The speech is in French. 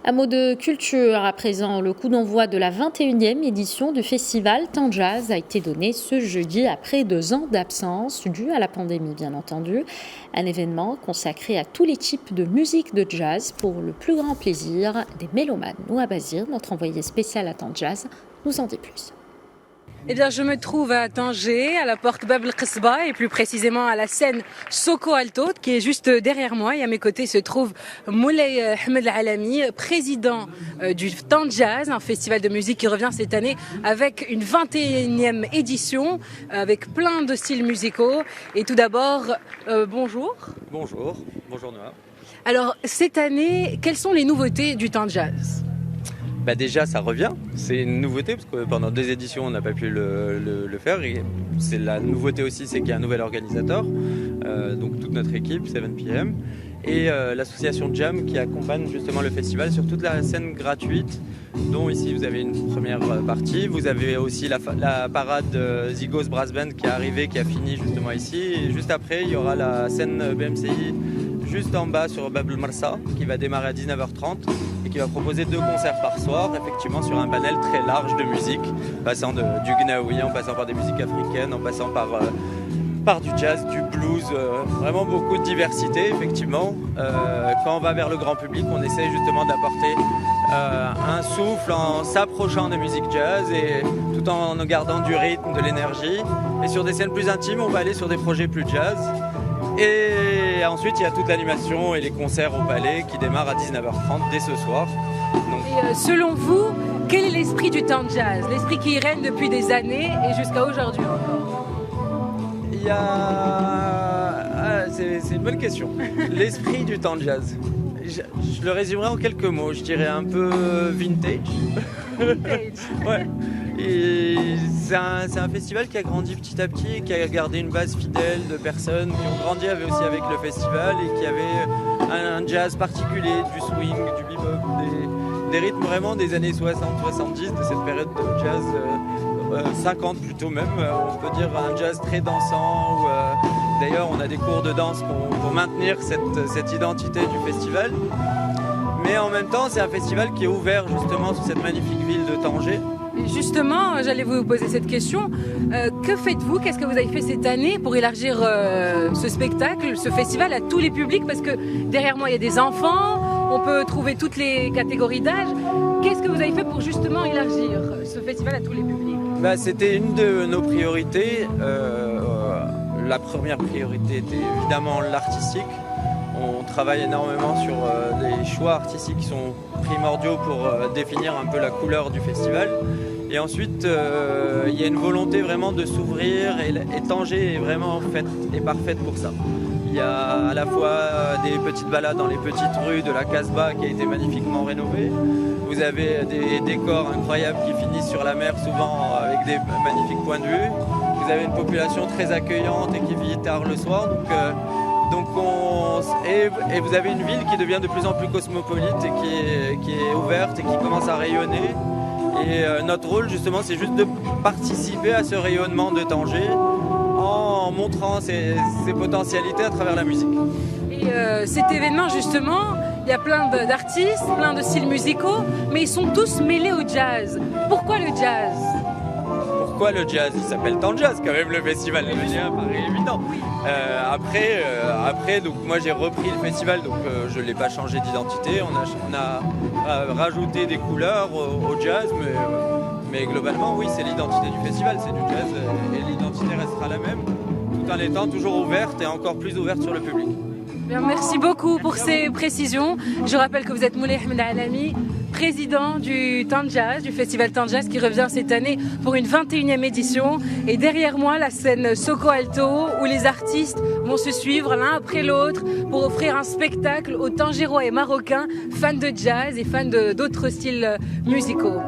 Un mot de culture à présent. Le coup d'envoi de la 21e édition du festival Temps Jazz a été donné ce jeudi après 2 ans d'absence, dû à la pandémie bien entendu. Un événement consacré à tous les types de musique de jazz pour le plus grand plaisir des mélomanes. Noa Bazir, notre envoyé spécial à Temps Jazz, nous en dit plus. Eh bien, je me trouve à Tanger, à la porte Bab el-Qesba, et plus précisément à la scène Soko Alto, qui est juste derrière moi. Et à mes côtés se trouve Moulay Ahmed Alami, président du Temps Jazz, un festival de musique qui revient cette année avec une 21e édition, avec plein de styles musicaux. Et tout d'abord, bonjour. Bonjour Noah. Alors, cette année, quelles sont les nouveautés du Temps Jazz ? Déjà ça revient, c'est une nouveauté parce que pendant 2 éditions on n'a pas pu le faire et c'est la nouveauté aussi, c'est qu'il y a un nouvel organisateur, donc toute notre équipe 7pm et l'association Jam qui accompagne justement le festival sur toute la scène gratuite, dont ici vous avez une première partie, vous avez aussi la parade Zygos Brass Band qui est arrivée, qui a fini justement ici, et juste après il y aura la scène BMCI juste en bas sur Bab el Marsa qui va démarrer à 19h30 et qui va proposer 2 concerts par soir, effectivement sur un panel très large de musique, passant du gnaoui, en passant par des musiques africaines, en passant par du jazz, du blues, vraiment beaucoup de diversité effectivement. Quand on va vers le grand public, on essaie justement d'apporter un souffle en s'approchant des musiques jazz et tout en gardant du rythme, de l'énergie. Et sur des scènes plus intimes, on va aller sur des projets plus jazz. Et ensuite, il y a toute l'animation et les concerts au Palais qui démarrent à 19h30 dès ce soir. Et selon vous, quel est l'esprit du Temps Jazz ? L'esprit qui règne depuis des années et jusqu'à aujourd'hui encore ? C'est une bonne question. L'esprit du Temps Jazz. Je le résumerai en quelques mots. Je dirais un peu vintage. Ouais. Et c'est un festival qui a grandi petit à petit, qui a gardé une base fidèle de personnes qui ont grandi aussi avec le festival et qui avaient un jazz particulier, du swing, du bebop, des rythmes vraiment des années 60-70, de cette période de jazz 50 plutôt même, on peut dire un jazz très dansant. D'ailleurs on a des cours de danse pour maintenir cette identité du festival. Mais en même temps c'est un festival qui est ouvert justement sur cette magnifique ville de Tanger. Justement, j'allais vous poser cette question. Que faites-vous ? Qu'est-ce que vous avez fait cette année pour élargir ce spectacle, ce festival à tous les publics ? Parce que derrière moi, il y a des enfants, on peut trouver toutes les catégories d'âge. Qu'est-ce que vous avez fait pour justement élargir ce festival à tous les publics ? C'était une de nos priorités. La première priorité était évidemment l'artistique. On travaille énormément sur des choix artistiques qui sont primordiaux pour définir un peu la couleur du festival. Et ensuite, il y a une volonté vraiment de s'ouvrir et Tanger est vraiment faite et parfaite pour ça. Il y a à la fois des petites balades dans les petites rues de la Casbah qui a été magnifiquement rénovée. Vous avez des décors incroyables qui finissent sur la mer, souvent avec des magnifiques points de vue. Vous avez une population très accueillante et qui vit tard le soir. Et vous avez une ville qui devient de plus en plus cosmopolite et qui est ouverte et qui commence à rayonner. Et notre rôle justement c'est juste de participer à ce rayonnement de Tanger en montrant ses potentialités à travers la musique. Et cet événement justement, il y a plein d'artistes, plein de styles musicaux, mais ils sont tous mêlés au jazz. Pourquoi le jazz ? Pourquoi le jazz ? Il s'appelle Temps Jazz quand même le festival, le lien paraît évident. Après, donc moi j'ai repris le festival, donc je ne l'ai pas changé d'identité. On a rajouté des couleurs au jazz, mais globalement oui, c'est l'identité du festival, c'est du jazz et l'identité restera la même, tout en étant toujours ouverte et encore plus ouverte sur le public. Bien, merci beaucoup pour ces précisions. Je rappelle que vous êtes Moulay Ahmed Alami, président du Temps Jazz, du festival Temps Jazz qui revient cette année pour une 21e édition. Et derrière moi, la scène Soko Alto où les artistes vont se suivre l'un après l'autre pour offrir un spectacle aux Tangérois et Marocains fans de jazz et fans d'autres styles musicaux.